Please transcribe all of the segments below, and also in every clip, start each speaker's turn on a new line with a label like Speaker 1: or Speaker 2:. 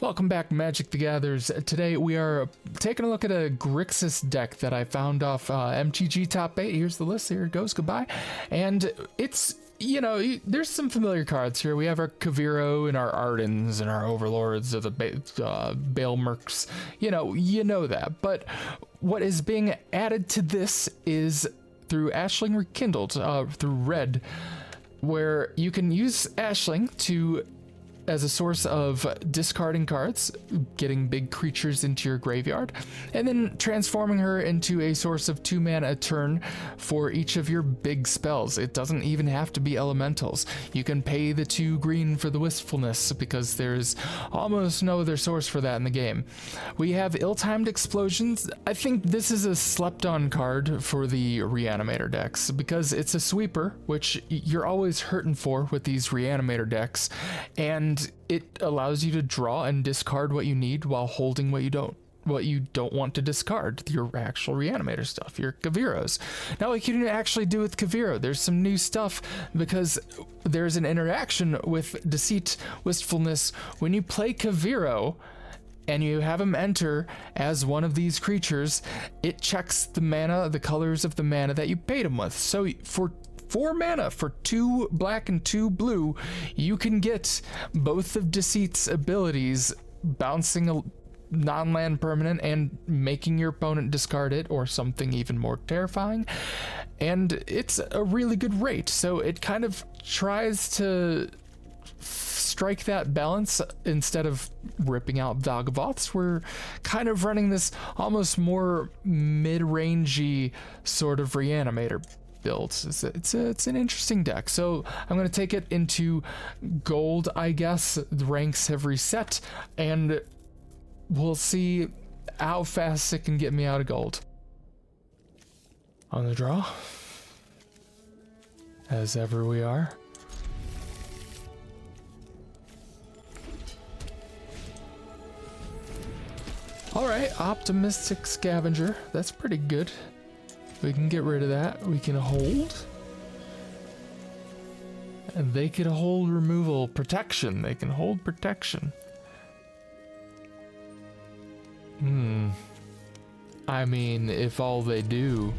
Speaker 1: Welcome back, Magic the Gatherers. Today we are taking a look at a GRIXIS deck that I found off MTG Top 8. Here's the list, here it goes, goodbye. And it's, you know, there's some familiar cards here. We have our Kaviro and our Ardens and our Overlords of the Baelmerks. You know that. But what is being added to this is through Ashling Rekindled, through Red, where you can use Ashling to as a source of discarding cards, getting big creatures into your graveyard, and then transforming her into a source of 2 mana a turn for each of your big spells. It doesn't even have to be elementals. You can pay the 2 green for the Wistfulness because there's almost no other source for that in the game. We have Ill-Timed Explosions. I think this is a slept-on card for the Reanimator decks because it's a sweeper, which you're always hurting for with these Reanimator decks, and it allows you to draw and discard what you need while holding what you don't want to discard, your actual Reanimator stuff, your Kaviros. Now, what you can actually do with Kaviro, there's some new stuff because there's an interaction with Deceit, Wistfulness. When you play Kaviro and you have him enter as one of these creatures, it checks the mana, the colors of the mana that you paid him with. So for 4 mana for 2 black and 2 blue, you can get both of Deceit's abilities, bouncing a non-land permanent and making your opponent discard it, or something even more terrifying. And it's a really good rate, so it kind of tries to strike that balance. Instead of ripping out Valgavoths, we're kind of running this almost more mid-rangey sort of Reanimator builds. It's an interesting deck. So I'm going to take it into gold, I guess. The ranks have reset, and we'll see how fast it can get me out of gold. On the draw, as ever we are. Alright, Optimistic Scavenger. That's pretty good. We can get rid of that. We can hold. And they can hold removal protection. They can hold protection. I mean, if all they do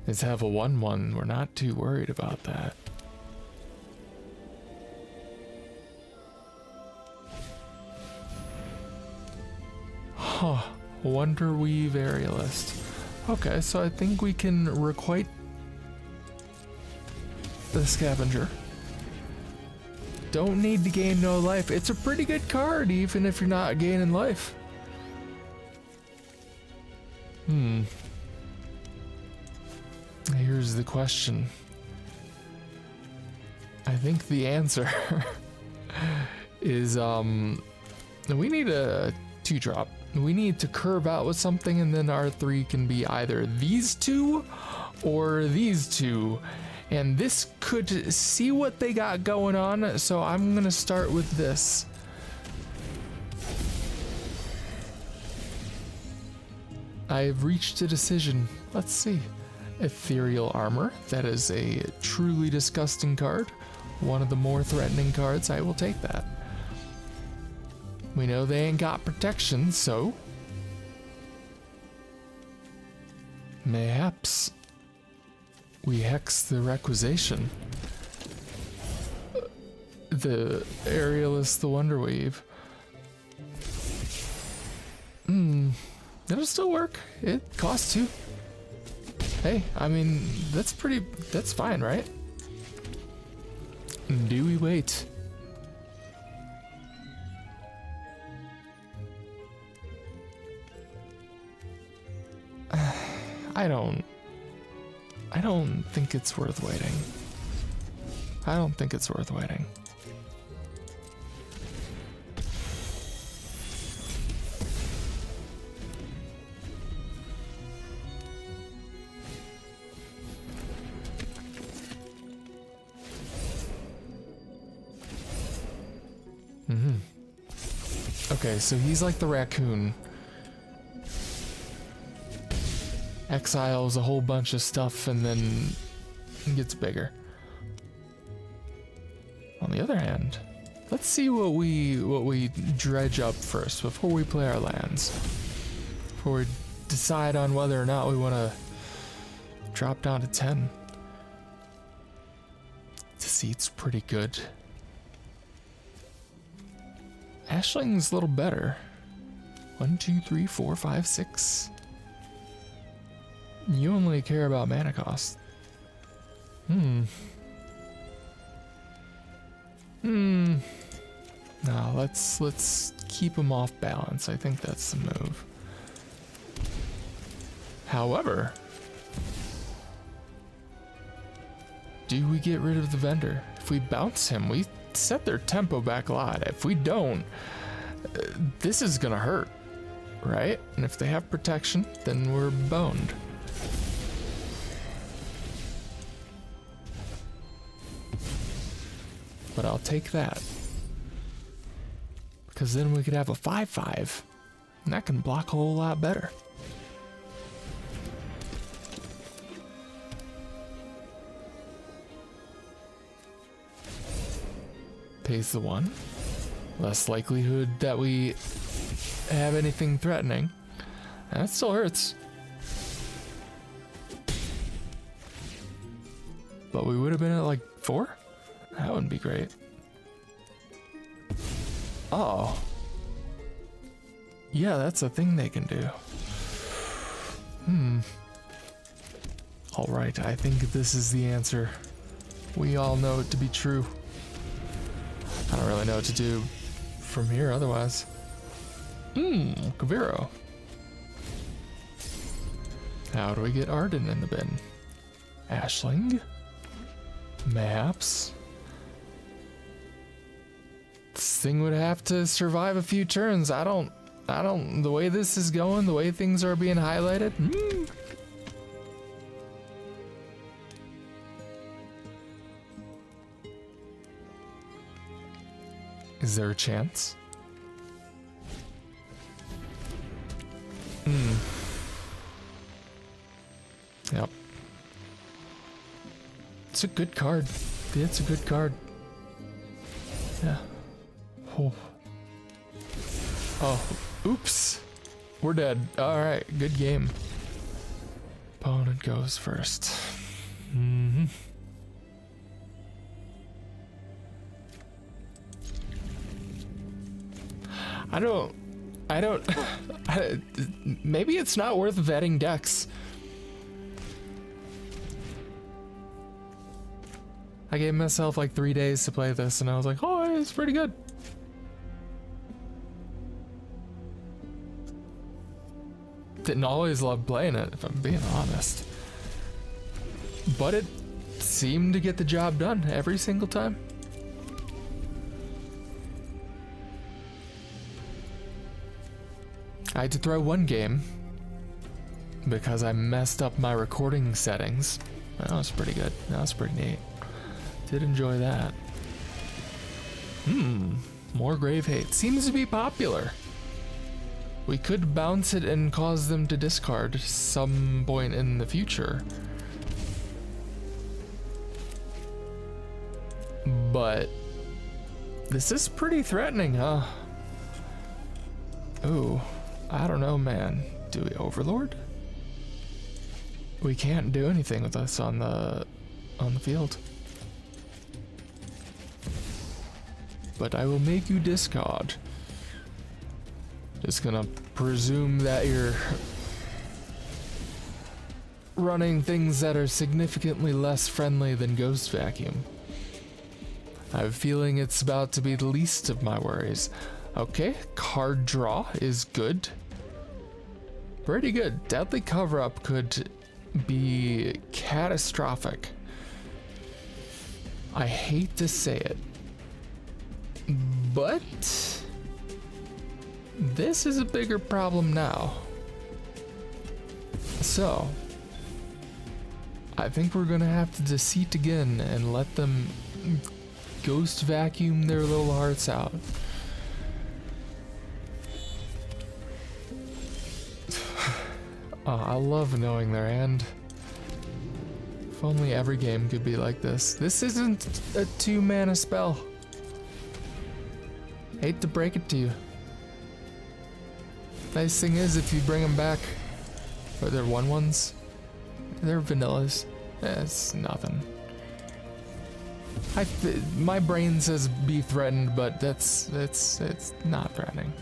Speaker 1: is have a 1/1, we're not too worried about that. Huh. Wonderweave Aerialist. Okay, so I think we can requite the Scavenger. Don't need to gain no life. It's a pretty good card, even if you're not gaining life. Here's the question. I think the answer is, we need a 2-drop. We need to curve out with something, and then our 3 can be either these 2 or these 2. And this could see what they got going on, so I'm gonna start with this. I've reached a decision. Let's see. Ethereal Armor. That is a truly disgusting card. One of the more threatening cards. I will take that. We know they ain't got protection, so mayhaps we hex the Requisition. The Aerialist, the Wonderweave. It'll still work. It costs 2. Hey, I mean, that's fine, right? Do we wait? I don't think it's worth waiting. I don't think it's worth waiting. Okay, so he's like the raccoon. Exiles a whole bunch of stuff and then gets bigger. On the other hand, Let's see what we dredge up first before we play our lands. Before we decide on whether or not we want to drop down to 10. Deceit's pretty good. Ashling's a little better. 1, 2, 3, 4, 5, 6. You only care about mana cost. No, let's keep him off balance. I think that's the move. However, do we get rid of the vendor? If we bounce him, we set their tempo back a lot. If we don't, this is gonna hurt, right? And if they have protection, then we're boned. But I'll take that. Because then we could have a 5/5. And that can block a whole lot better. Pays the 1. Less likelihood that we have anything threatening. That still hurts. But we would have been at like 4? That wouldn't be great. Oh. Yeah, that's a thing they can do. Alright, I think this is the answer. We all know it to be true. I don't really know what to do from here otherwise. Kaviro. How do we get Arden in the bin? Ashling? Maps? This thing would have to survive a few turns. I don't, the way this is going, the way things are being highlighted. Is there a chance? Yep. It's a good card. It's a good card. Yeah. Oh, oops. We're dead. Alright, good game. Opponent goes first. I don't, maybe it's not worth vetting decks. I gave myself like 3 days to play this and I was like, oh, it's pretty good. Didn't always love playing it, if I'm being honest. But it seemed to get the job done every single time. I had to throw one game because I messed up my recording settings. That was pretty good. That was pretty neat. Did enjoy that. More Grave Hate. Seems to be popular. We could bounce it and cause them to discard some point in the future. But this is pretty threatening, huh? Ooh, I don't know, man. Do we Overlord? We can't do anything with us on the field. But I will make you discard. Just gonna presume that you're running things that are significantly less friendly than Ghost Vacuum. I have a feeling it's about to be the least of my worries. Okay, card draw is good. Pretty good. Deadly Cover-Up could be catastrophic. I hate to say it, but this is a bigger problem now. So, I think we're gonna have to deceit again and let them Ghost Vacuum their little hearts out. I love knowing their hand. If only every game could be like this. This isn't a 2-mana spell. Hate to break it to you. Nice thing is, if you bring them back, or they're 1/1s, they're vanillas. It's nothing. My brain says be threatened, but it's not threatening.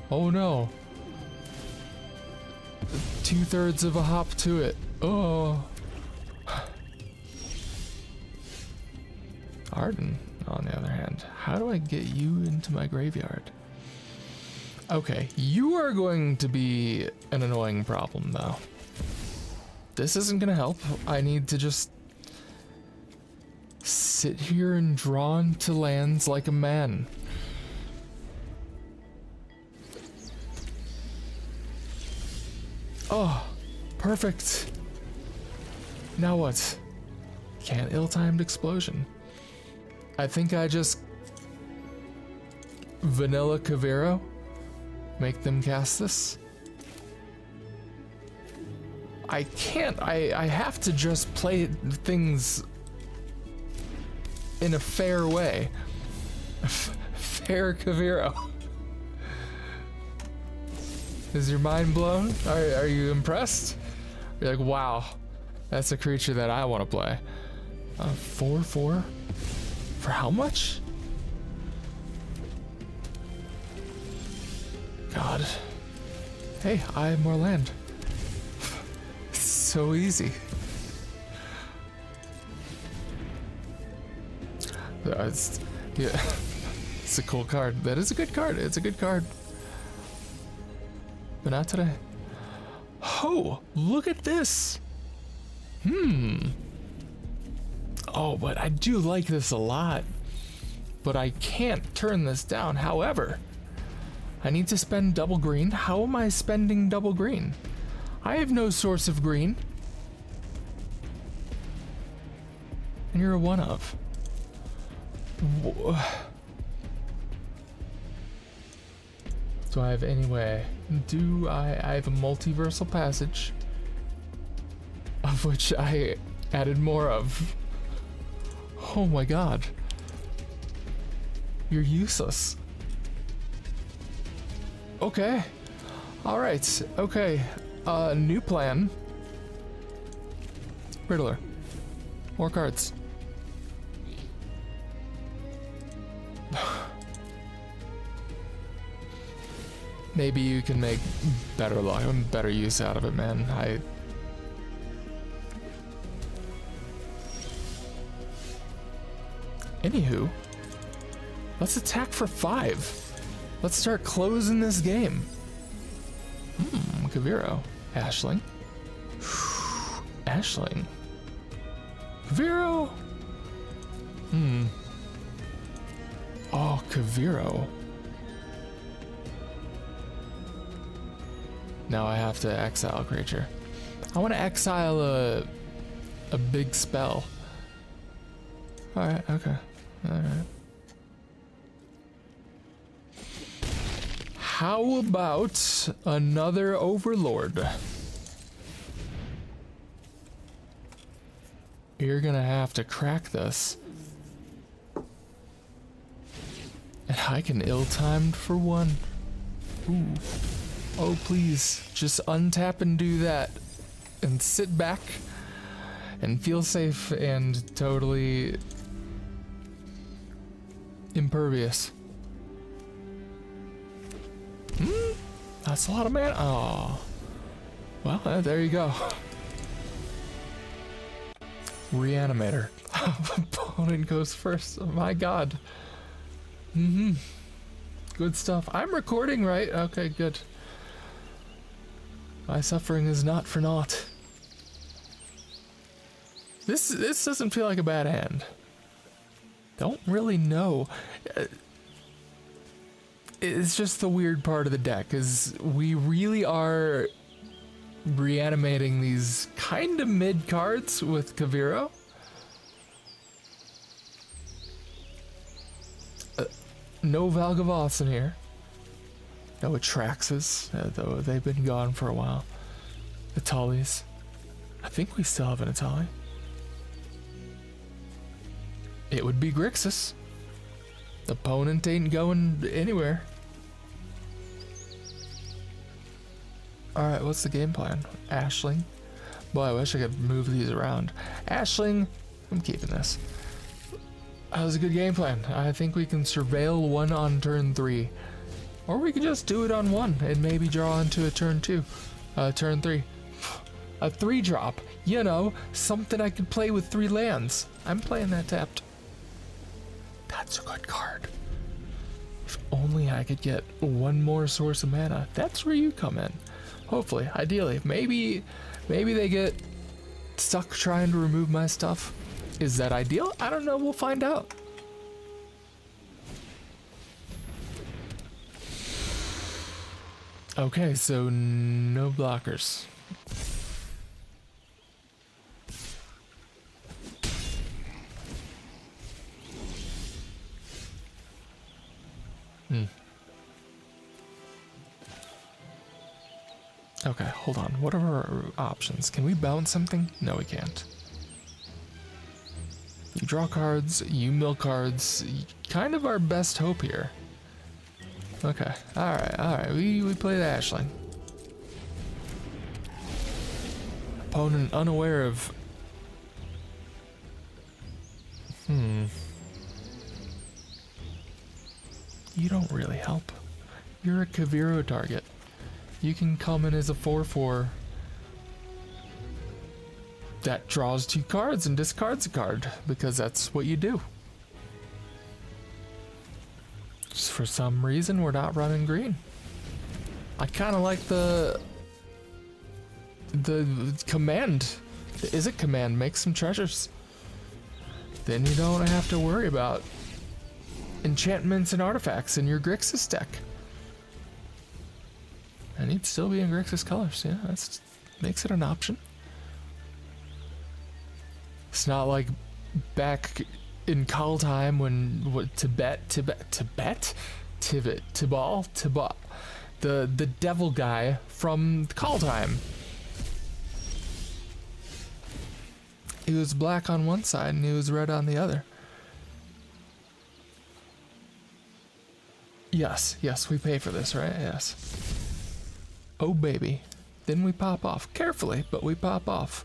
Speaker 1: Oh no. 2/3 of a hop to it. Oh. Arden, on the other hand, how do I get you into my graveyard? Okay, you are going to be an annoying problem though. This isn't gonna help. I need to just sit here and draw into lands like a man. Oh, perfect. Now what? Can't ill-timed explosion. I think I just vanilla Kaviro, make them cast this. I can't, I have to just play things in a fair way. Fair Kaviro. Is your mind blown? Are you impressed? You're like, wow, that's a creature that I want to play. 4/4? For how much? God. Hey, I have more land. It's so easy. Yeah, it's a cool card. That is a good card. It's a good card. But not today. Oh, look at this. Oh, but I do like this a lot. But I can't turn this down. However, I need to spend double green. How am I spending double green? I have no source of green. And you're a one of. Do I have any way? Do I have a multiversal passage, of which I added more of. Oh my god. You're useless. Okay. Alright. Okay. New plan. Riddler. More cards. Maybe you can make better luck and better use out of it, man. Anywho, let's attack for 5. Let's start closing this game. Kaviro. Ashling. Ashling. Kaviro. Oh, Kaviro. Now I have to exile a creature. I want to exile a big spell. Alright, okay. Alright. How about another Overlord? You're gonna have to crack this. And I can ill-timed for 1. Ooh. Oh, please, just untap and do that. And sit back and feel safe and totally impervious. That's a lot of mana. Oh. Well, there you go. Reanimator. Opponent goes first. Oh my god. Good stuff. I'm recording, right? Okay, good. My suffering is not for naught. This doesn't feel like a bad hand. Don't really know. It's just the weird part of the deck, is we really are reanimating these kind of mid cards with Kaviro. No Valgavoths in here. No Atraxas, though they've been gone for a while. Atalis. I think we still have an Atali. It would be Grixis. The opponent ain't going anywhere. Alright, what's the game plan? Ashling. Boy, I wish I could move these around. Ashling, I'm keeping this. That was a good game plan. I think we can surveil one on turn 3. Or we can just do it on 1 and maybe draw into a turn 2. Turn 3. A 3-drop. You know, something I could play with 3 lands. I'm playing that tapped. That's a good card. If only I could get one more source of mana. That's where you come in. Hopefully, ideally. Maybe they get stuck trying to remove my stuff. Is that ideal? I don't know. We'll find out. Okay, so no blockers. Okay, hold on. What are our options? Can we bounce something? No, we can't. You draw cards, you mill cards. Kind of our best hope here. Okay, alright. We play the Ashling. Opponent unaware of... You don't really help. You're a Kaviro target. You can come in as a 4/4 that draws 2 cards and discards a card, because that's what you do. Just for some reason, we're not running green. I kind of like the command. Is it command? Make some treasures. Then you don't have to worry about enchantments and artifacts in your GRIXIS deck. And he'd still be in GRIXIS colors. Yeah, that makes it an option. It's not like back in Call time when Tibal, the devil guy from Call time. He was black on one side and he was red on the other. Yes, we pay for this, right? Yes. Oh baby. Then we pop off. Carefully, but we pop off.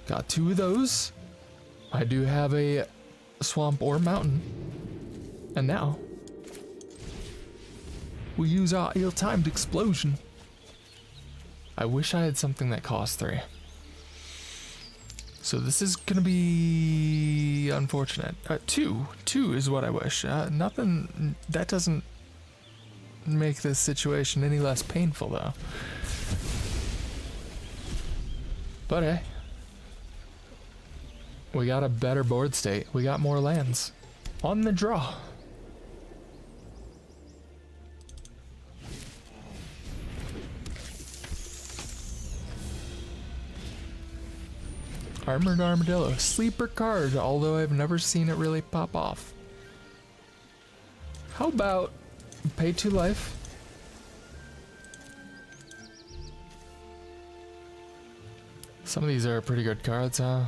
Speaker 1: Got 2 of those. I do have a swamp or mountain. And now we use our ill-timed explosion. I wish I had something that costs 3. So this is gonna be unfortunate. 2 is what I wish. Nothing that doesn't make this situation any less painful though. But hey, we got a better board state. We got more lands on the draw. Armored Armadillo, sleeper card, although I've never seen it really pop off. How about pay 2 life? Some of these are pretty good cards, huh?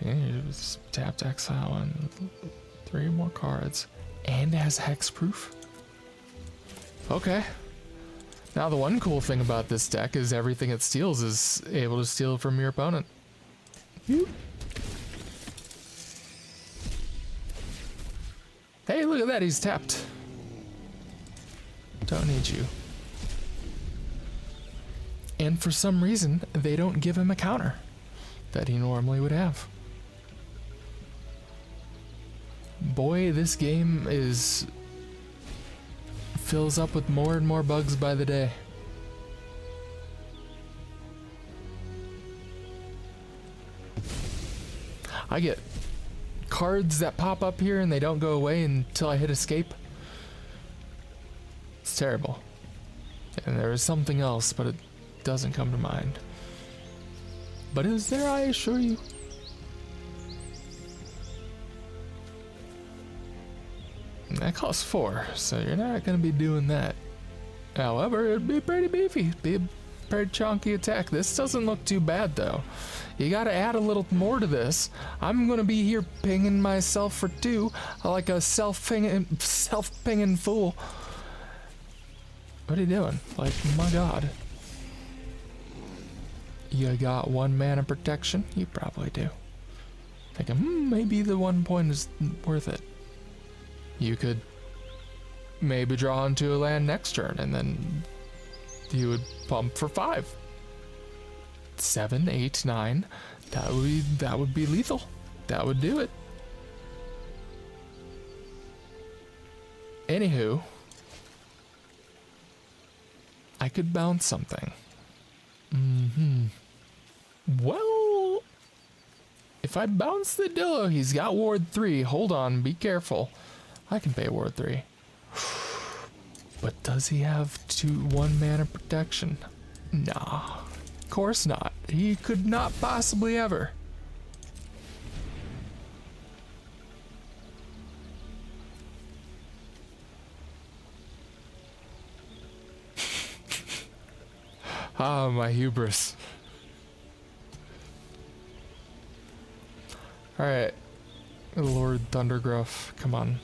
Speaker 1: Yeah, just tapped exile and 3 more cards. And has hexproof? Okay. Now the one cool thing about this deck is everything it steals is able to steal from your opponent. Hey, look at that, he's tapped. Don't need you. And for some reason, they don't give him a counter that he normally would have. Boy, this game fills up with more and more bugs by the day. I get cards that pop up here and they don't go away until I hit escape. It's terrible. And there is something else, but it doesn't come to mind. But is there, I assure you? That costs 4, so you're not going to be doing that. However, it'd be pretty beefy. Be pretty chunky attack. This doesn't look too bad though. You gotta add a little more to this. I'm gonna be here pinging myself for 2 like a self-pinging fool. What are you doing? Like, my god. You got 1 mana protection? You probably do. Thinking, maybe the 1 point is worth it. You could maybe draw into a land next turn, and then you would pump for 5. 7, 8, 9. That would be lethal. That would do it. Anywho, I could bounce something. Well, if I bounce the Dillo, he's got ward 3. Hold on, be careful. I can pay ward 3. But does he have 1 mana protection? Nah, of course not. He could not possibly ever. Ah, my hubris. Alright. Lord Thundergrowth, come on.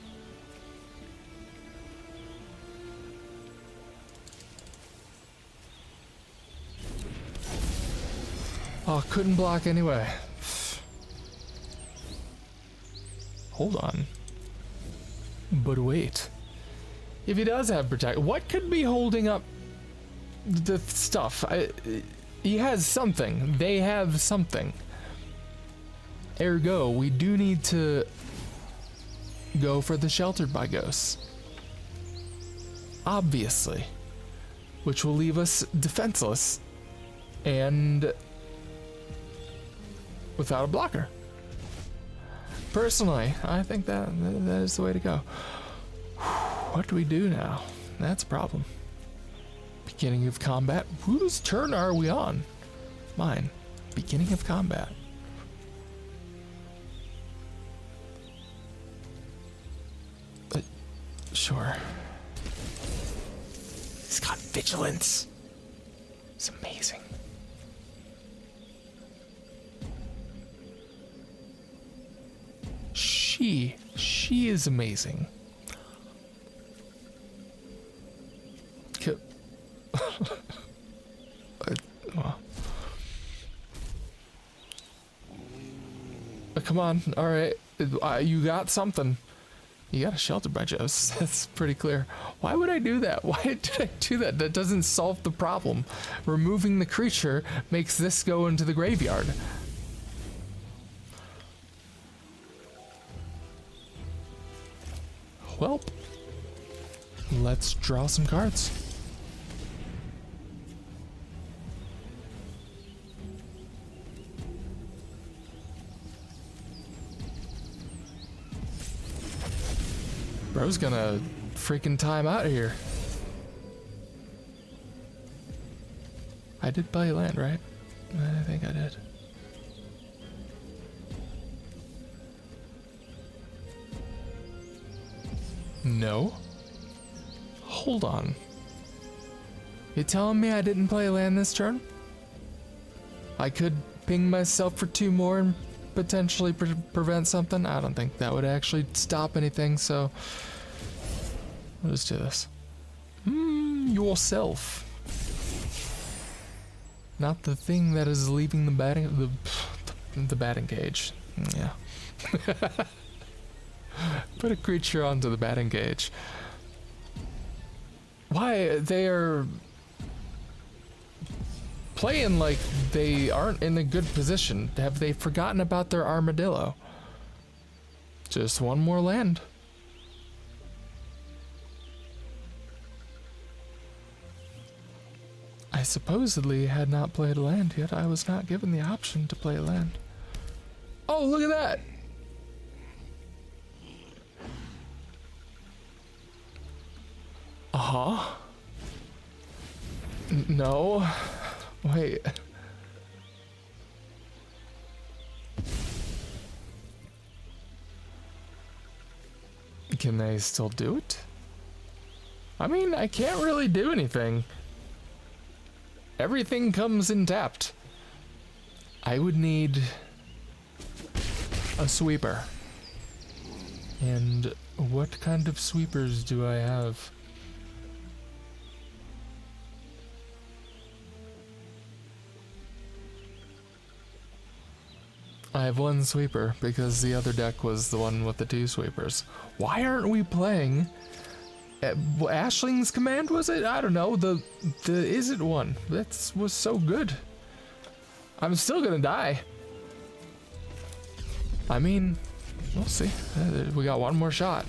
Speaker 1: Oh, couldn't block anyway. Hold on. But wait. If he does have protect, what could be holding up the stuff? He has something. They have something. Ergo, we do need to go for the Sheltered by Ghosts. Obviously. Which will leave us defenseless and without a blocker. Personally, I think that is the way to go. What do we do now? That's a problem. Beginning of combat. Whose turn are we on? Mine. Beginning of combat. Sure. He's got vigilance. It's amazing. She is amazing. Come on, all right. You got something. You got a Shelter by Ghosts. That's pretty clear. Why would I do that? Why did I do that? That doesn't solve the problem. Removing the creature makes this go into the graveyard. Well, let's draw some cards. Bro's gonna freaking time out here. I did play land, right? I think I did. No. Hold on. You telling me I didn't play land this turn? I could ping myself for 2 more and potentially prevent something? I don't think that would actually stop anything, so we'll just do this. Yourself. Not the thing that is leaving the batting cage. Yeah. Put a creature onto the batting cage. Why? They are playing like they aren't in a good position. Have they forgotten about their armadillo? Just 1 more land. I supposedly had not played a land yet. I was not given the option to play a land. Oh, look at that! Uh-huh. No. Wait. Can they still do it? I mean, I can't really do anything. Everything comes in tapped. I would need a sweeper. And what kind of sweepers do I have? I have one sweeper because the other deck was the one with the 2 sweepers. Why aren't we playing Ashling's Command, was it? I don't know, the is it one? That was so good. I'm still gonna die. I mean, we'll see. We got one more shot.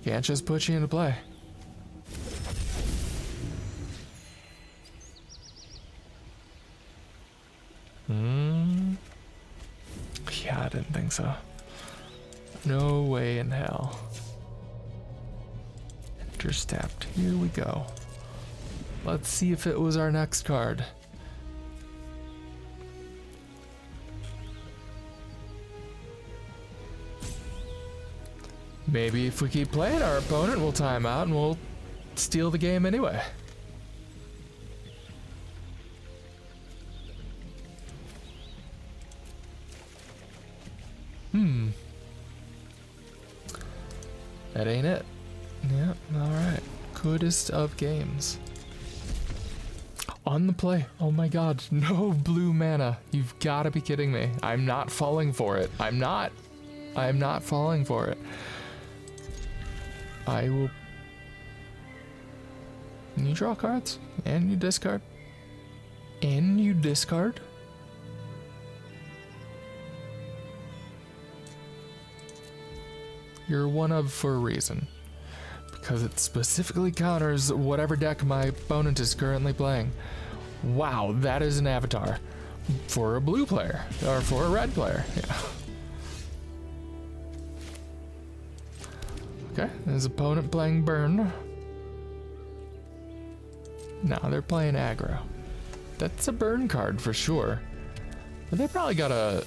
Speaker 1: Can't just put you into play. Yeah, I didn't think so. No way in hell. Enters tapped. Here we go. Let's see if it was our next card. Maybe if we keep playing, our opponent will time out and we'll steal the game anyway. That ain't it. Yeah, alright. Goodest of games. On the play. Oh my god. No blue mana. You've got to be kidding me. I'm not falling for it. I'm not falling for it. I will... And you draw cards. And you discard. And you discard. You're one of for a reason. Because it specifically counters whatever deck my opponent is currently playing. Wow, that is an avatar. For a blue player. Or for a red player. Yeah. Okay, his opponent playing burn. No, they're playing aggro. That's a burn card for sure. But they probably got a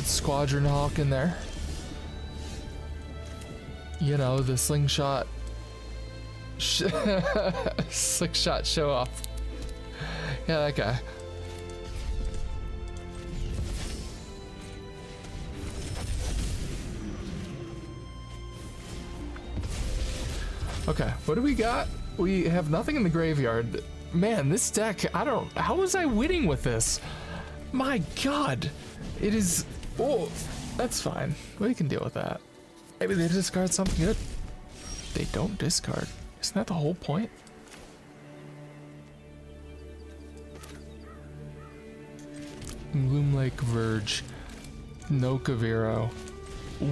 Speaker 1: Squadron Hawk in there. You know, the slingshot slingshot show off. Yeah, that guy. Okay, what do we got? We have nothing in the graveyard. Man, this deck, how was I winning with this? My god. It is, oh, that's fine. We can deal with that. Maybe they discard something good. They don't discard. Isn't that the whole point? Gloomlake Verge. No Kaviro.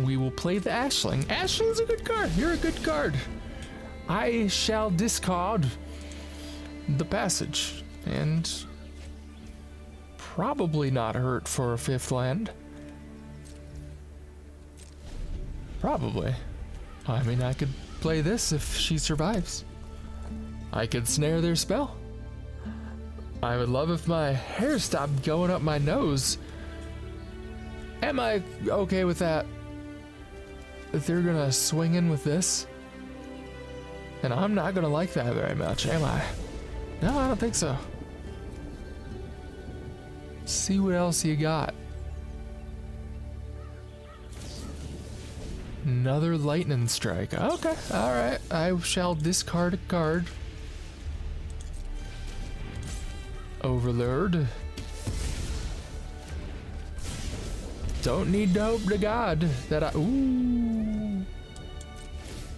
Speaker 1: We will play the Ashling. Ashling's a good card. You're a good card. I shall discard the Passage. And probably not hurt for a 5th land. Probably. I mean, I could play this if she survives. I could snare their spell. I would love if my hair stopped going up my nose. Am I okay with that? If they're gonna swing in with this? And I'm not gonna like that very much, am I? No, I don't think so. See what else you got. Another lightning strike. Okay, alright. I shall discard a card. Overlord. Don't need to hope to God that I... Ooh.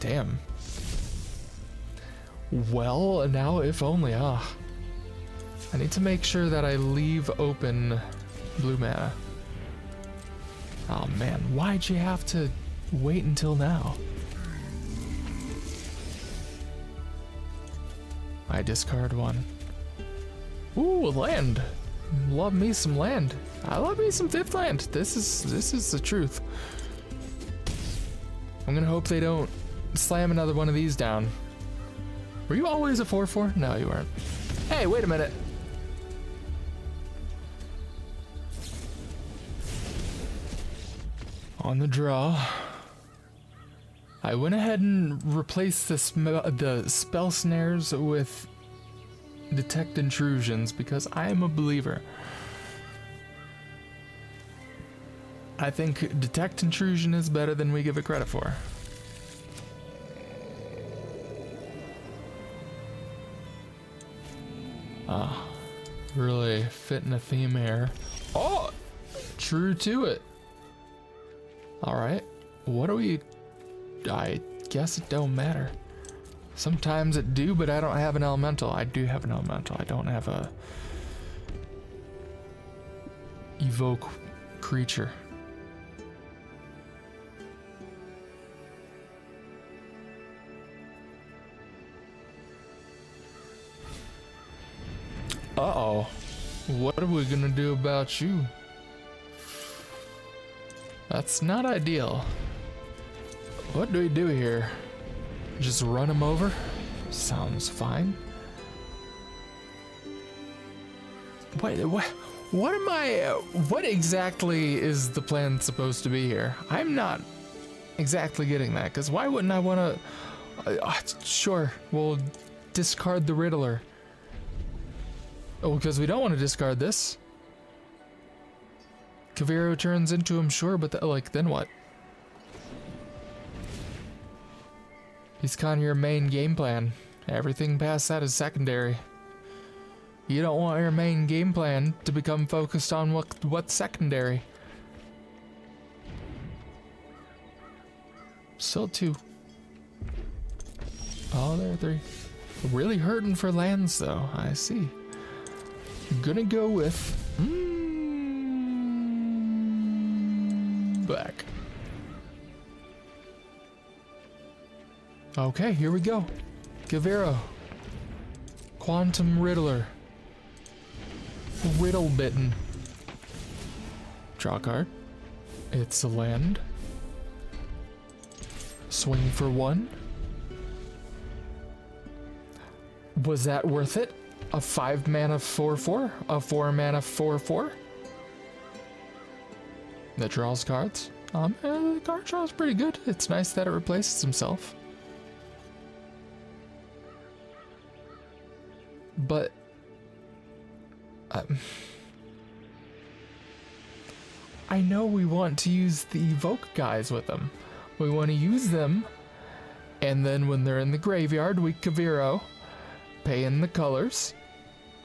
Speaker 1: Damn. Well, now if only, I need to make sure that I leave open blue mana. Oh man, why'd you have to wait until now? I discard one. Ooh, land. Love me some land. I love me some 5th land. This is the truth. I'm gonna hope they don't slam another one of these down. Were you always a 4/4? No, you weren't. Hey, wait a minute. On the draw. I went ahead and replaced the spell snares with detect intrusions because I am a believer. I think detect intrusion is better than we give it credit for. Really fitting a theme here. Oh, true to it. All right, what do we? I guess it don't matter. Sometimes it do, but I don't have an elemental. I do have an elemental. I don't have a evoke creature. Uh-oh. What are we gonna do about you? That's not ideal. What do we do here? Just run him over? Sounds fine. Wait, what exactly is the plan supposed to be here? I'm not exactly getting that, because why wouldn't I want to... sure, we'll discard the Riddler. Oh, because we don't want to discard this. Kaviro turns into him, sure, but then what? He's kind of your main game plan. Everything past that is secondary. You don't want your main game plan to become focused on what's secondary. Still 2. Oh, there are 3. Really hurting for lands, though. I see. Gonna go with black. Okay, here we go. Kaviro. Quantum Riddler. Riddle bitten. Draw card. It's a land. Swing for 1. Was that worth it? A 5 mana 4/4? A 4 mana 4/4? That draws cards. The card draw is pretty good. It's nice that it replaces himself. But I know we want to use the evoke guys with them. We want to use them, and then when they're in the graveyard, we Kaviro, pay in the colors,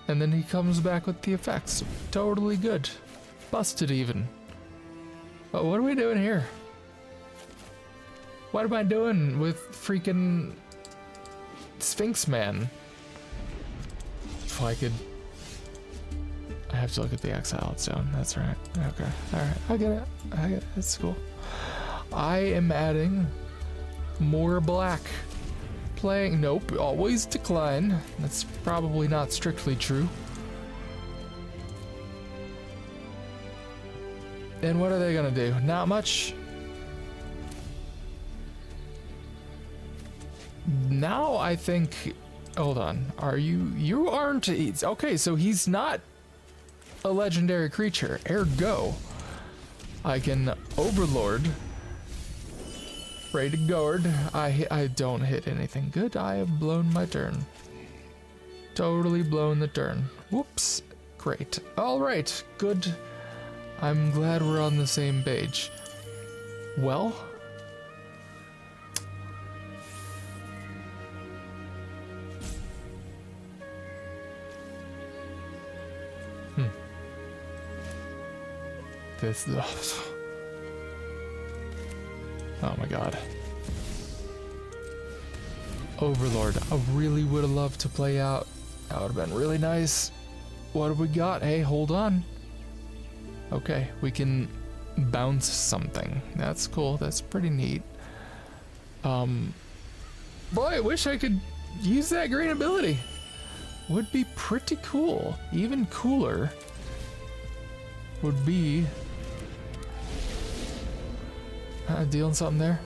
Speaker 1: and then he comes back with the effects. Totally good. Busted even. But what are we doing here? What am I doing with freaking Sphinx Man? If I could... I have to look at the exiled zone. That's right. Okay. Alright. I get it. I get it. It's cool. I am adding more black. Playing... Nope. Always decline. That's probably not strictly true. And what are they gonna do? Not much. Now I think... Hold on. Are you... You aren't... Okay, so he's not a legendary creature. Ergo, I can Overlord. Ready to guard. I don't hit anything good. I have blown my turn. Totally blown the turn. Whoops. Great. Alright. Good. I'm glad we're on the same page. Well... This... Oh my god. Overlord. I really would have loved to play out. That would have been really nice. What have we got? Hey, hold on. Okay, we can bounce something. That's cool. That's pretty neat. Boy, I wish I could use that green ability. Would be pretty cool. Even cooler would be dealing something there.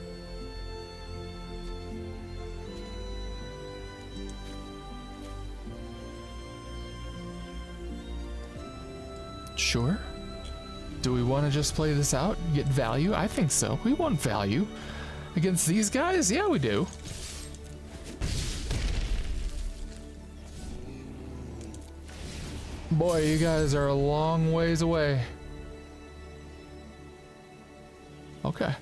Speaker 1: Sure. Do we want to just play this out? Get value? I think so. We want value. Against these guys? Yeah, we do. Boy, you guys are a long ways away. Okay.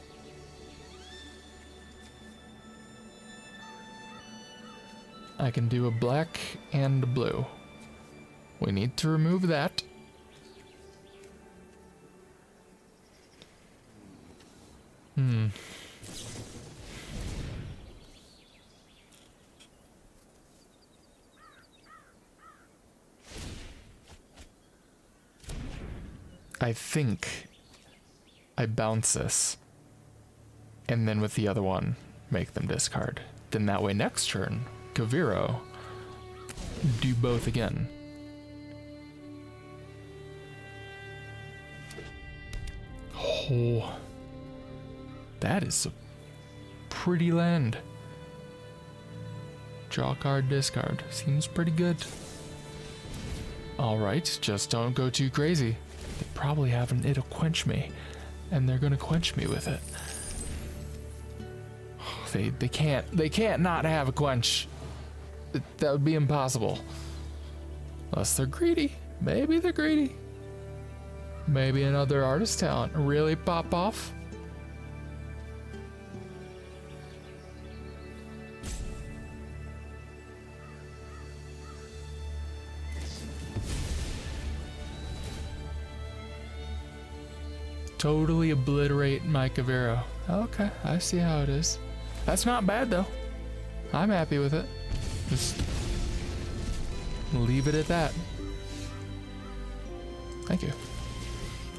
Speaker 1: I can do a black and a blue. We need to remove that. I think I bounce this, and then with the other one, make them discard. Then that way next turn, Kaviro, do both again. Oh, that is a pretty land. Draw card, discard. Seems pretty good. Alright, just don't go too crazy. They probably have an it'll quench me, and they're gonna quench me with it. They can't not have a quench. That would be impossible. Unless they're greedy. Maybe they're greedy. Maybe another artist talent really pop off. Totally obliterate my Kaviro. Okay, I see how it is. That's not bad though. I'm happy with it. Just leave it at that. Thank you.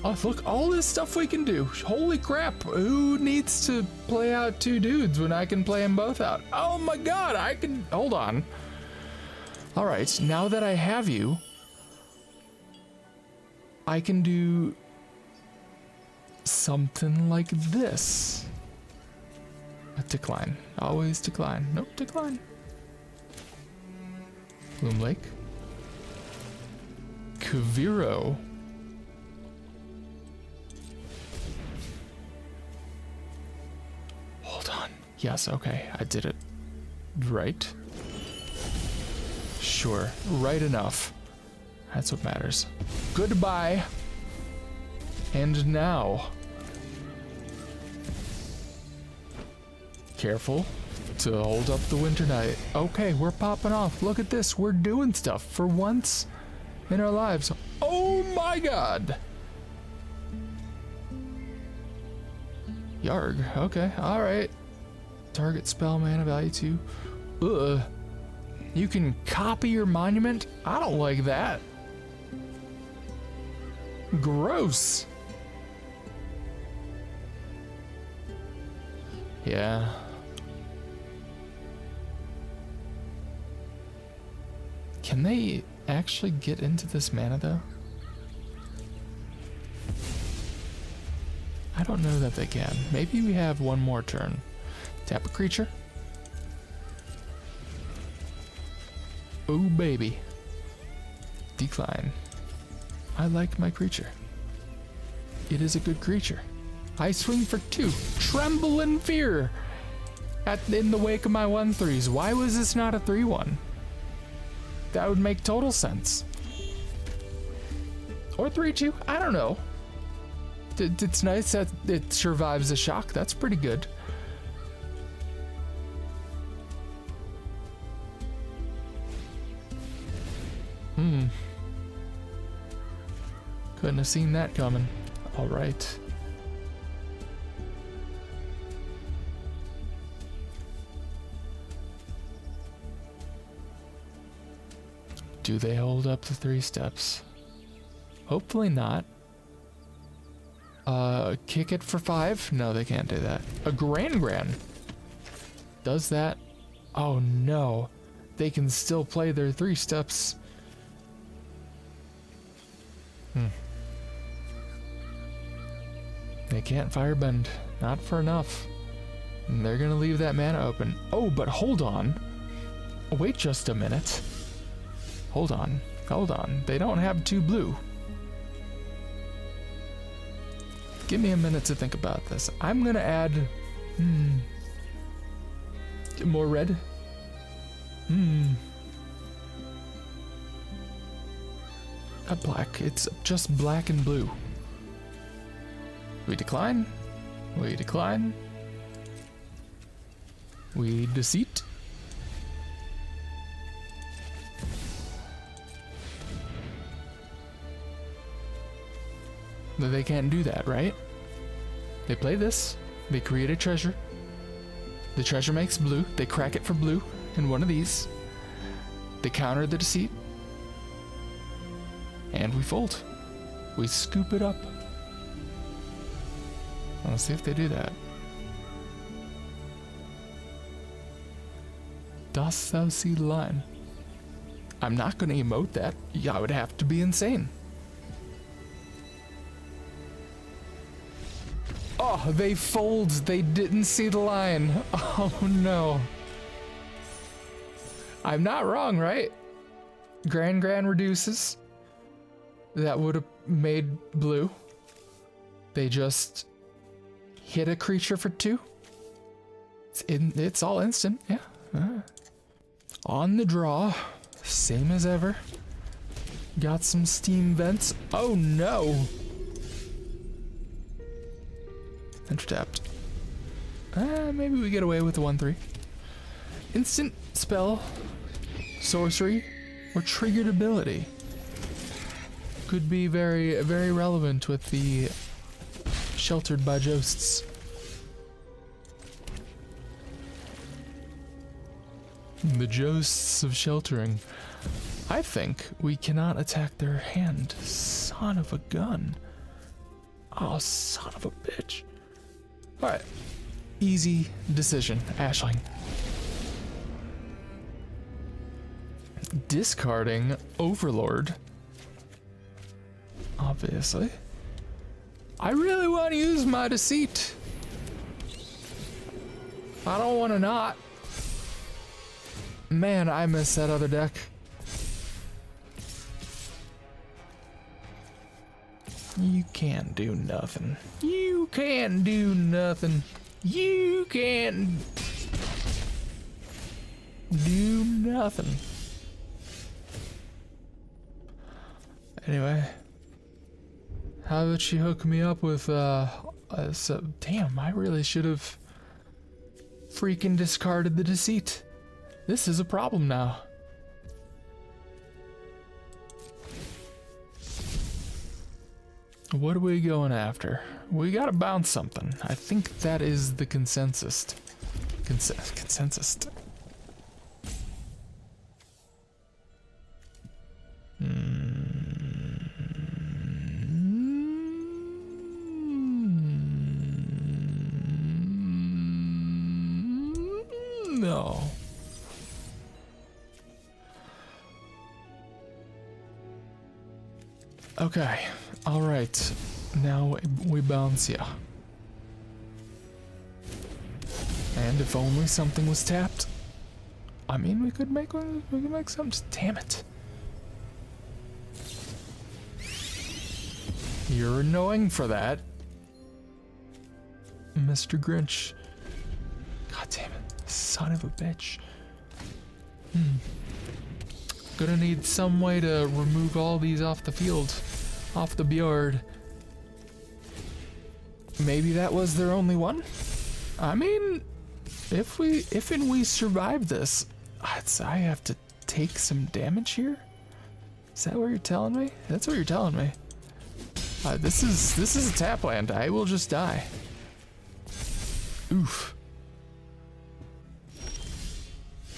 Speaker 1: Oh, look, all this stuff we can do. Holy crap. Who needs to play out two dudes when I can play them both out? Oh my god, I can... Hold on. Alright, now that I have you, I can do something like this. A decline. Always decline. Nope, decline. Bloom Lake. Kaviro. Hold on. Yes, okay. I did it right. Sure. Right enough. That's what matters. Goodbye. And now... Careful to hold up the winter night. Okay, we're popping off. Look at this. We're doing stuff for once in our lives. Oh my god. Yarg. Okay, alright. Target spell mana value 2. Ugh. You can copy your monument? I don't like that. Gross. Yeah. Can they actually get into this mana though? I don't know that they can. Maybe we have one more turn. Tap a creature. Oh baby. Decline. I like my creature. It is a good creature. I swing for 2. Tremble in fear. In the wake of my 1/3s. Why was this not a 3/1? That would make total sense. Or 3/2. I don't know. It's nice that it survives the shock. That's pretty good. Couldn't have seen that coming. All right. Do they hold up the 3 steps? Hopefully not. Kick it for 5? No, they can't do that. A Gran. Does that? Oh no. They can still play their 3 steps. They can't firebend. Not for enough. And they're gonna leave that mana open. Oh, but hold on. Wait just a minute. Hold on. Hold on. They don't have 2 blue. Give me a minute to think about this. I'm gonna add... More red? Not black, it's just black and blue. We decline. We decline. We deceit. But they can't do that, right? They play this. They create a treasure. The treasure makes blue. They crack it for blue in one of these. They counter the deceit. And we fold. We scoop it up. Let's see if they do that. Dost thou see the line? I'm not going to emote that. Yeah, I would have to be insane. Oh, they fold. They didn't see the line. Oh no. I'm not wrong, right? Grand reduces. That would have made blue. They just hit a creature for 2. It's all instant, yeah. On the draw, same as ever. Got some steam vents. Oh no! Enter tapped. Maybe we get away with the 1/3. Instant spell, sorcery, or triggered ability. Could be very, very relevant with the sheltered by Josts. The Josts of sheltering. I think we cannot attack their hand. Son of a gun. Oh, son of a bitch. Alright. Easy decision, Ashling. Discarding Overlord. Obviously. I really want to use my deceit. I don't want to not. Man, I miss that other deck. You can't do nothing. You can't do nothing. You can't do nothing. Anyway. How about she hook me up with, damn, I really should have freaking discarded the deceit. This is a problem now. What are we going after? We gotta bounce something. I think that is the consensus. Consensus. No. Okay. All right. Now we bounce ya. And if only something was tapped. I mean, we could make one. We could make something. Damn it. You're annoying for that, Mr. Grinch. God damn it. Son of a bitch. Gonna need some way to remove all these off the field. Off the board. Maybe that was their only one? I mean, if we survive this, I have to take some damage here? Is that what you're telling me? That's what you're telling me. This is a tap land. I will just die. Oof.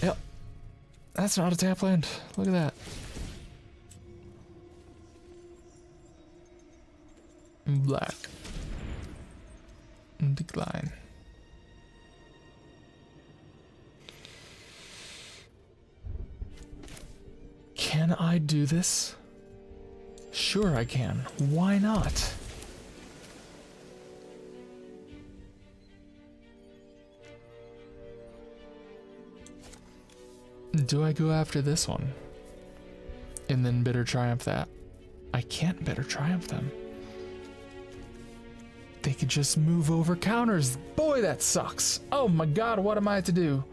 Speaker 1: Yep. That's not a tap land. Look at that. Black. Decline. Can I do this? Sure I can. Why not? Do I go after this one? And then bitter triumph that? I can't bitter triumph them. They could just move over counters. Boy, that sucks. Oh my god, what am I to do?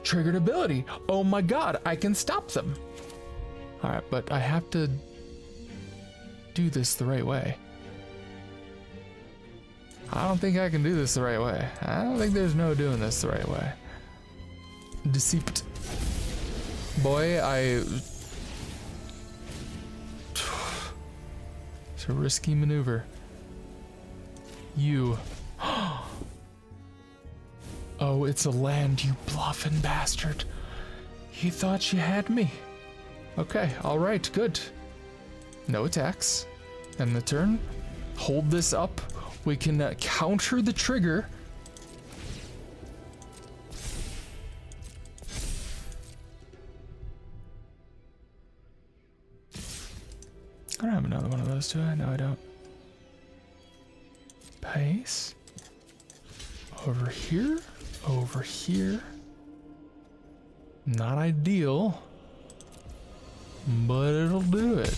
Speaker 1: Triggered ability. Oh my god, I can stop them. Alright, but I have to do this the right way. I don't think I can do this the right way. I don't think there's no doing this the right way. Deceit. Boy, it's a risky maneuver. You. Oh, it's a land, you bluffing bastard. You thought you had me. Okay, alright, good. No attacks. End the turn. Hold this up. We can counter the trigger. I don't have another one of those, do I? No, I don't. Pace. Over here. Over here. Not ideal. But it'll do it.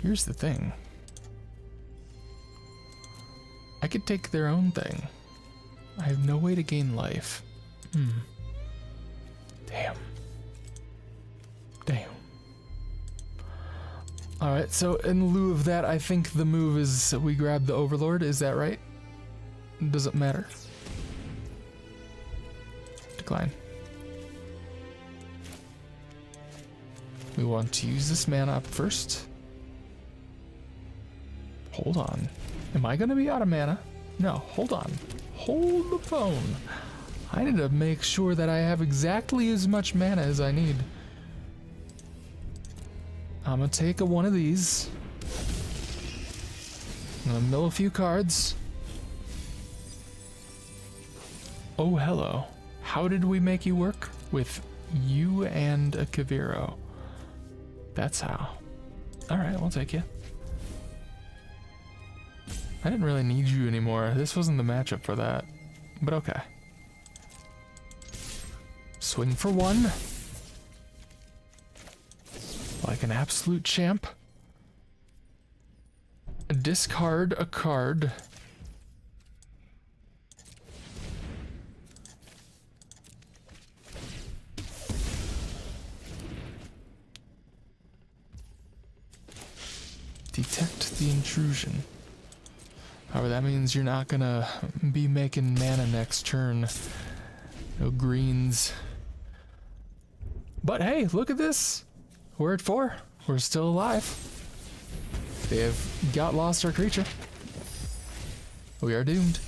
Speaker 1: Here's the thing. I could take their own thing. I have no way to gain life. Damn. Damn. Alright, so in lieu of that, I think the move is we grab the Overlord. Is that right? Doesn't matter. Decline. We want to use this mana up first. Hold on. Am I gonna be out of mana? No, hold on. Hold the phone. I need to make sure that I have exactly as much mana as I need. I'm gonna take one of these. I'm gonna mill a few cards. Oh, hello. How did we make you work? With you and a Kaviro. That's how. Alright, we'll take you. I didn't really need you anymore. This wasn't the matchup for that. But okay. Swing for one. Like an absolute champ. Discard a card. Detect the intrusion. However, that means you're not gonna be making mana next turn. No greens. But hey, look at this. We're at 4. We're still alive. They have got lost our creature. We are doomed.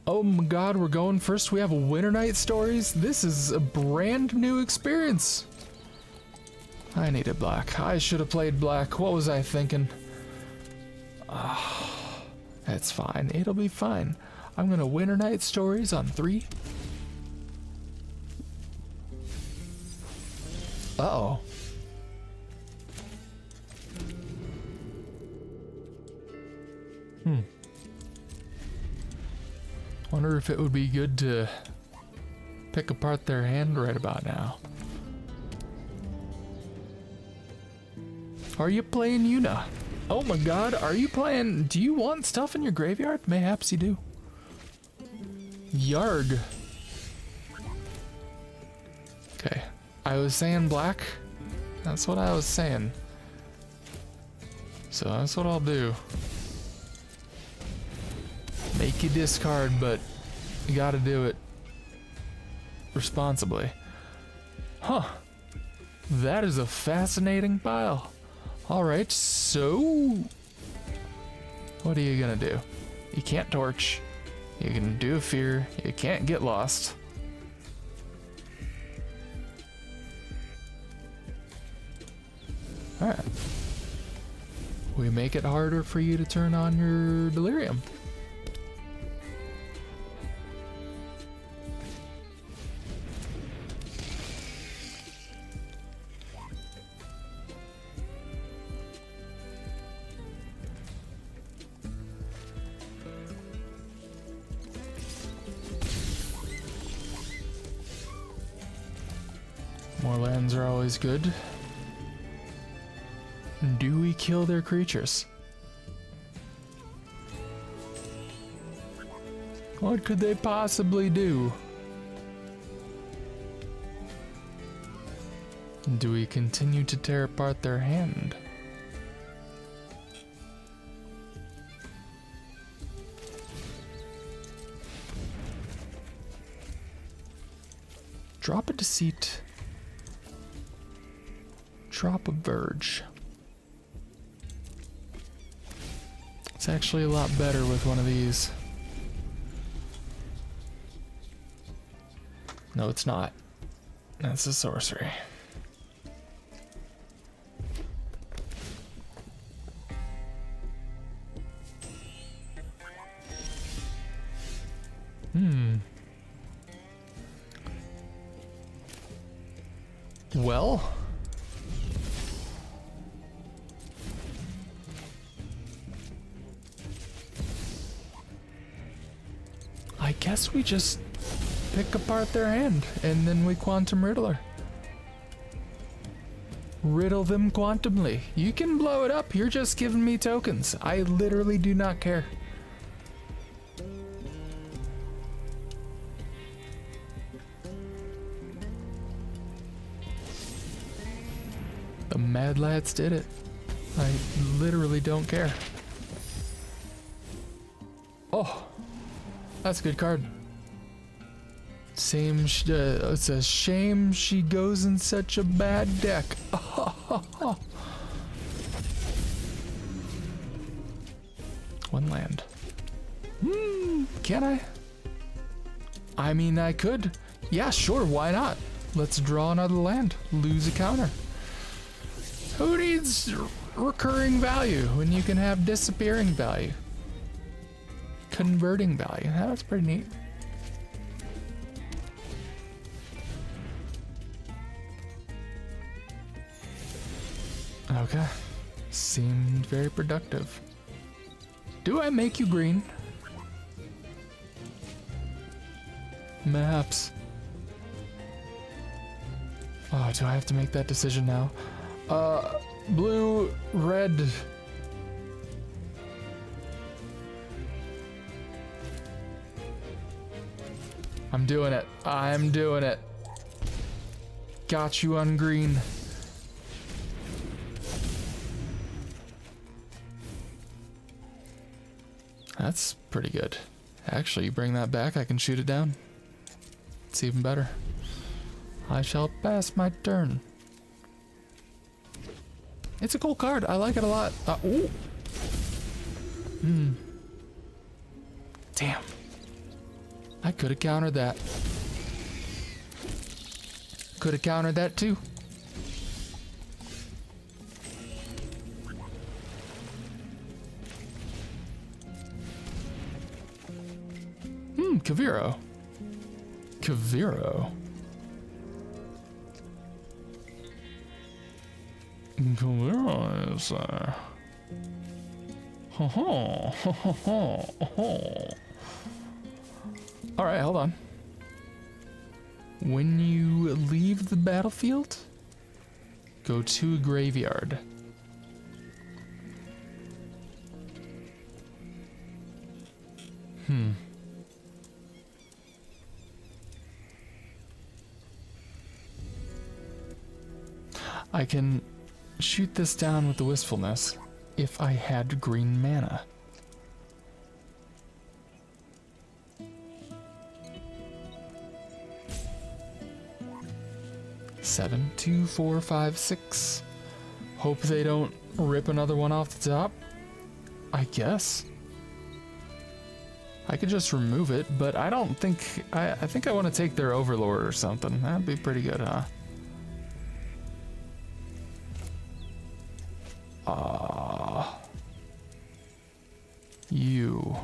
Speaker 1: Oh my god, we're going first. We have Winter Night Stories. This is a brand new experience. I needed black. I should have played black. What was I thinking? That's fine. It'll be fine. I'm gonna Winter Night Stories on 3. Uh-oh. Wonder if it would be good to pick apart their hand right about now. Are you playing Yuna? Oh my god, are you playing... Do you want stuff in your graveyard? Mayhaps you do. Yarg. Okay. I was saying black. That's what I was saying. So that's what I'll do. Make you discard, but you gotta do it responsibly. Huh. That is a fascinating pile. Alright, so... What are you gonna do? You can't torch. You can do a fear. You can't get lost. Alright. We make it harder for you to turn on your delirium. More lands are always good. Do we kill their creatures? What could they possibly do? Do we continue to tear apart their hand? Drop a Deceit. Drop a Verge. It's actually a lot better with one of these. No, it's not. That's a sorcery. Well, I guess we just pick apart their hand and then we Quantum Riddler. Riddle them quantumly. You can blow it up, you're just giving me tokens. I literally do not care. The Mad Lads did it. I literally don't care. Oh, that's a good card. It's a shame she goes in such a bad deck. One land. Can I? I mean, I could. Yeah, sure, why not? Let's draw another land. Lose a counter. Who needs recurring value when you can have disappearing value? Converting value. That's pretty neat. Okay. Seemed very productive. Do I make you green? Maps. Oh, do I have to make that decision now? Blue, red. I'm doing it. I'm doing it. Got you on green. That's pretty good. Actually, you bring that back, I can shoot it down. It's even better. I shall pass my turn. It's a cool card. I like it a lot. Ooh. Damn. I could have countered that. Could have countered that too. Kaviro. Kaviro. Kaviro is Alright, hold on. When you leave the battlefield, go to a graveyard. I can shoot this down with the Wistfulness if I had green mana. Seven, 2, 4, 5, 6. Hope they don't rip another one off the top. I guess. I could just remove it, but I don't think... I think I want to take their Overlord or something. That'd be pretty good, huh? You.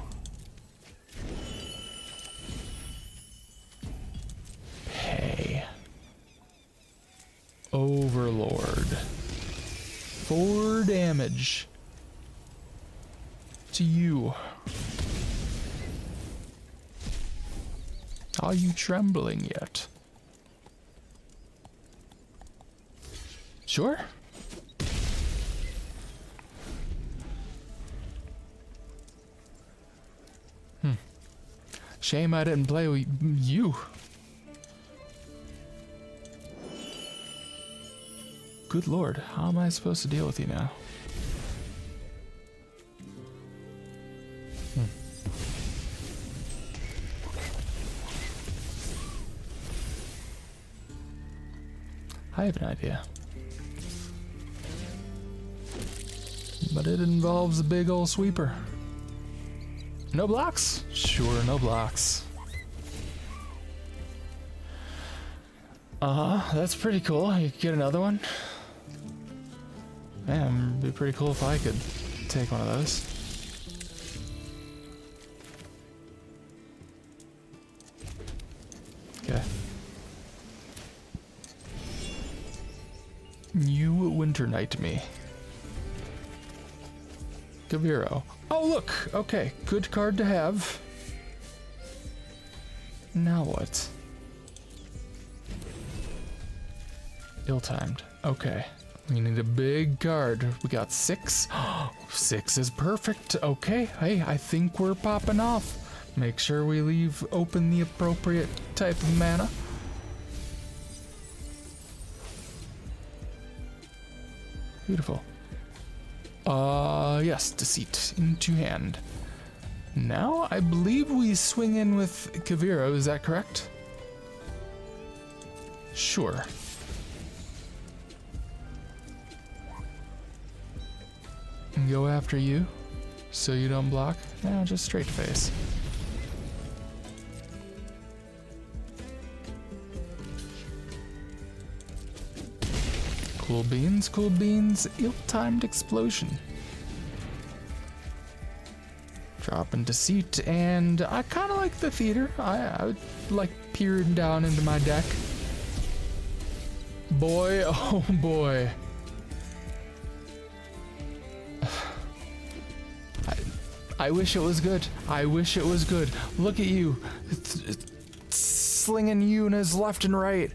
Speaker 1: Pay. Overlord. 4 damage. To you. Are you trembling yet? Sure. Shame I didn't play with you. Good lord, how am I supposed to deal with you now? I have an idea. But it involves a big old sweeper. No blocks? Sure, no blocks. That's pretty cool. You could get another one. Man, it'd be pretty cool if I could take one of those. Okay. You Winter Knight me. Gaviro. Oh, look! Okay, good card to have. Now what? Ill-timed. Okay. We need a big card. We got 6. 6 is perfect. Okay. Hey, I think we're popping off. Make sure we leave open the appropriate type of mana. Beautiful. Yes, Deceit into hand. Now, I believe we swing in with Kaviro, is that correct? Sure. And go after you, so you don't block? No, just straight face. Cool beans, cool beans. Ill-timed explosion. Drop in Deceit, and I kind of like the theater. I would like peering down into my deck. Boy, oh boy. I wish it was good. I wish it was good. Look at you. Slinging Yunas left and right.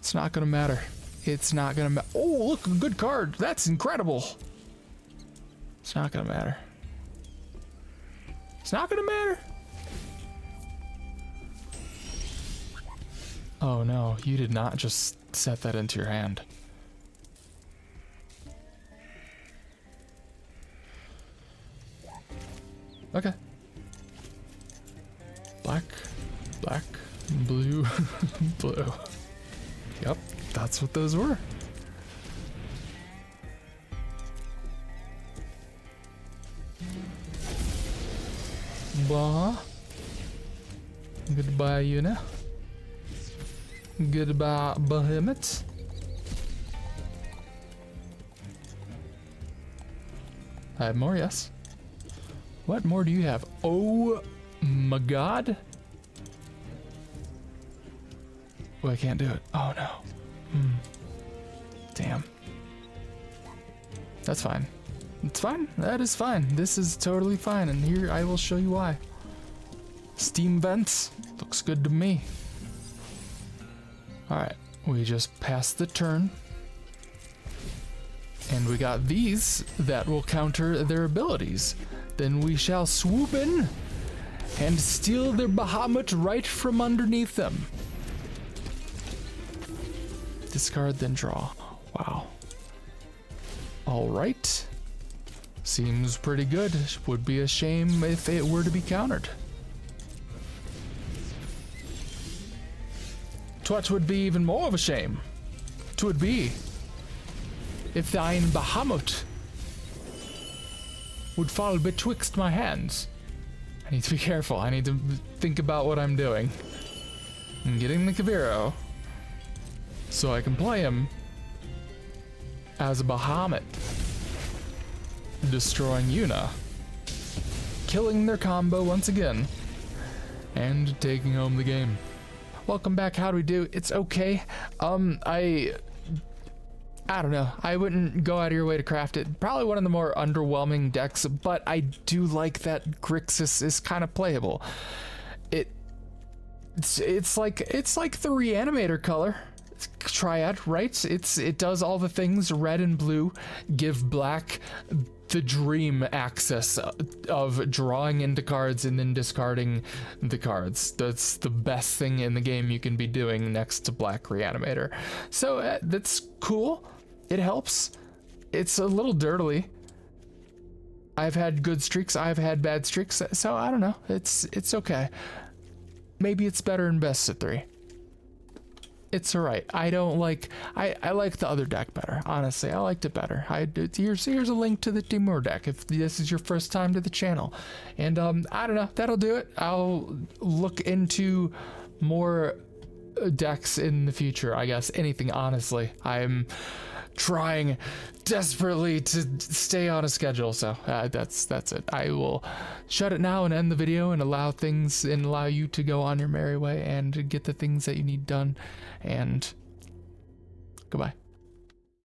Speaker 1: It's not gonna matter. It's not gonna matter. Oh, look, a good card. That's incredible. It's not gonna matter. It's not gonna matter. Oh no, you did not just set that into your hand. Okay. Black, black, blue, blue. Yep, that's what those were. Bah. Goodbye, Yuna. Goodbye, Behemoth. I have more, yes. What more do you have? Oh my god. Oh, I can't do it. Oh no. Damn. That's fine. It's fine. That is fine. This is totally fine. And here I will show you why. Steam vents. Looks good to me. Alright. We just passed the turn. And we got these that will counter their abilities. Then we shall swoop in and steal their Bahamut right from underneath them. Discard, then draw. Wow. Alright. Seems pretty good. Would be a shame if it were to be countered. What would be even more of a shame? 'Twould be if thine Bahamut would fall betwixt my hands. I need to be careful. I need to think about what I'm doing. I'm getting the Kaviro so I can play him as a Bahamut, destroying Yuna, killing their combo once again, and taking home the game. Welcome back. How do we do? It's okay. I don't know. I wouldn't go out of your way to craft it. Probably one of the more underwhelming decks, but I do like that GRIXIS is kind of playable. It's like the Reanimator color. triad, right? It does all the things. Red and blue give black the dream access of drawing into cards and then discarding the cards. That's the best thing in the game you can be doing next to Black Reanimator. So that's cool. It helps. It's a little dirtily. I've had good streaks, I've had bad streaks, so I don't know. It's okay. Maybe it's better in best of 3. It's alright. I don't like, I like the other deck better. Honestly, I liked it better. Here's a link to the Timur deck if this is your first time to the channel. And I don't know, that'll do it. I'll look into more decks in the future, I guess. Anything, honestly. I'm trying desperately to stay on a schedule, so that's it. I will shut it now and end the video and allow you to go on your merry way and get the things that you need done, and goodbye.